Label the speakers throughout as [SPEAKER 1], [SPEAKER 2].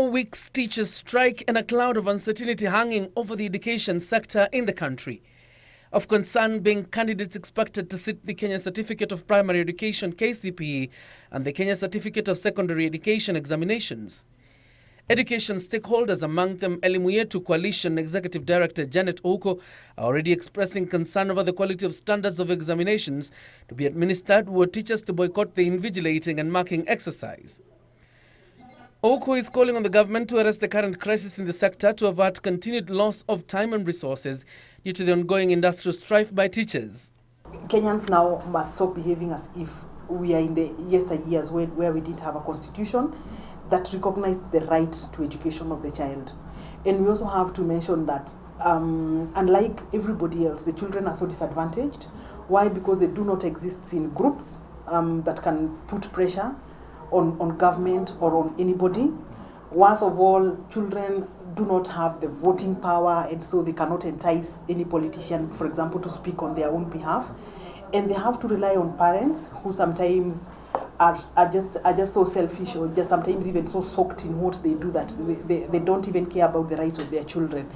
[SPEAKER 1] 4 weeks teachers strike and a cloud of uncertainty hanging over the education sector in the country. Of concern being candidates expected to sit the Kenya Certificate of Primary Education KCPE and the Kenya Certificate of Secondary Education examinations. Education stakeholders, among them Elimu Yetu Coalition Executive Director Janet Ouko, are already expressing concern over the quality of standards of examinations to be administered were teachers to boycott the invigilating and marking exercise. Ouko is calling on the government to arrest the current crisis in the sector to avert continued loss of time and resources due to the ongoing industrial strife by teachers.
[SPEAKER 2] Kenyans now must stop behaving as if we are in the yesteryears where we didn't have a constitution that recognized the right to education of the child. And we also have to mention that unlike everybody else, the children are so disadvantaged. Why? Because they do not exist in groups that can put pressure on government or on anybody. Worst of all, children do not have the voting power, and so they cannot entice any politician, for example, to speak on their own behalf. And they have to rely on parents who sometimes are just so selfish, or just sometimes even so soaked in what they do that they don't even care about the rights of their children.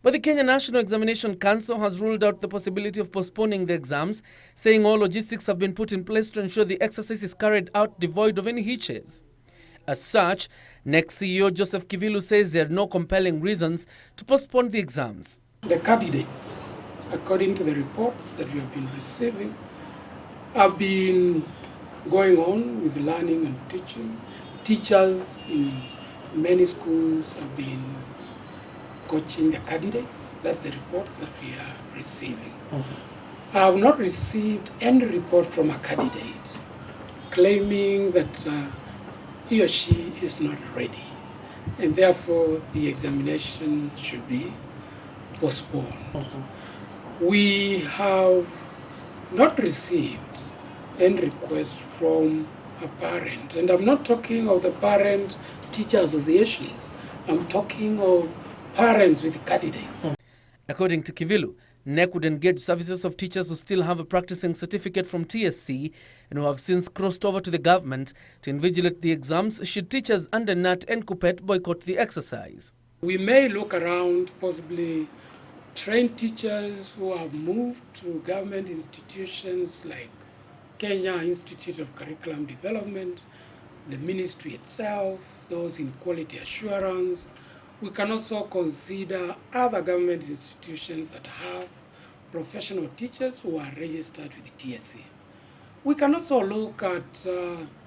[SPEAKER 1] But the Kenya National Examination Council has ruled out the possibility of postponing the exams, saying all logistics have been put in place to ensure the exercise is carried out devoid of any hitches. As such, KNEC CEO Joseph Kivilu says there are no compelling reasons to postpone the exams.
[SPEAKER 3] The candidates, according to the reports that we have been receiving, have been going on with learning and teaching. Teachers in many schools have been coaching the candidates. That's the reports that we are receiving. I have not received any report from a candidate claiming that he or she is not ready, and therefore the examination should be postponed. We have not received any request from a parent, and I'm not talking of the parent-teacher associations. I'm talking of parents with candidates.
[SPEAKER 1] According to Kivilu, KNEC would engage services of teachers who still have a practicing certificate from TSC and who have since crossed over to the government to invigilate the exams should teachers under NAT and KUPPET boycott the exercise.
[SPEAKER 3] We may look around, possibly train teachers who have moved to government institutions like Kenya Institute of Curriculum Development, the ministry itself, those in quality assurance. We can also consider other government institutions that have professional teachers who are registered with the TSC. We can also look at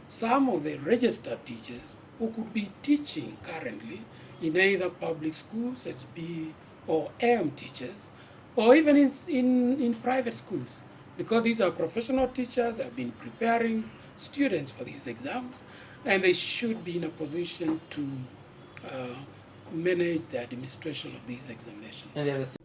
[SPEAKER 3] some of the registered teachers who could be teaching currently in either public schools, HB or AM teachers, or even in private schools, because these are professional teachers that have been preparing students for these exams, and they should be in a position to manage the administration of these examinations.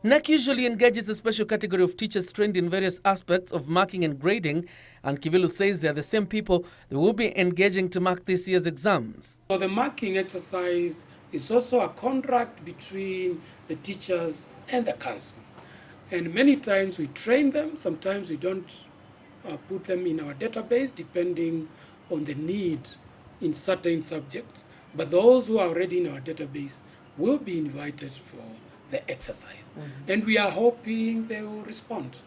[SPEAKER 1] KNEC usually engages a special category of teachers trained in various aspects of marking and grading, and Kivilu says they are the same people they will be engaging to mark this year's exams.
[SPEAKER 3] So the marking exercise is also a contract between the teachers and the council. And many times we train them, sometimes we don't put them in our database depending on the need in certain subjects. But those who are already in our database will be invited for the exercise. And we are hoping they will respond.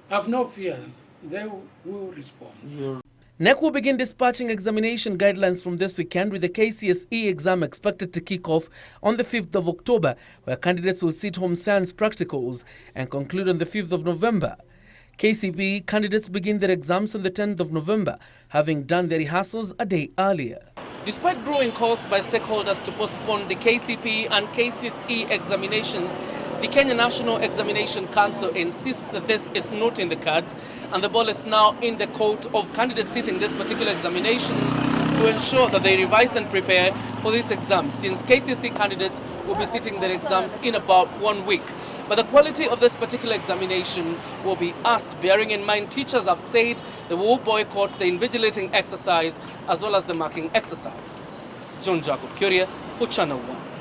[SPEAKER 3] Have no fears, they will respond.
[SPEAKER 1] KNEC will begin dispatching examination guidelines from this weekend, with the KCSE exam expected to kick off on the 5th of October, where candidates will sit home science practicals, and conclude on the 5th of November. KCPE candidates begin their exams on the 10th of November, having done their rehearsals a day earlier. Despite growing calls by stakeholders to postpone the KCPE and KCSE examinations, the Kenya National Examination Council insists that this is not in the cards, and the ball is now in the court of candidates sitting these particular examinations to ensure that they revise and prepare for these exams, since KCSE candidates will be sitting their exams in about 1 week. But the quality of this particular examination will be asked, bearing in mind teachers have said they will boycott the invigilating exercise as well as the marking exercise. John Jacob Curia for Channel 1.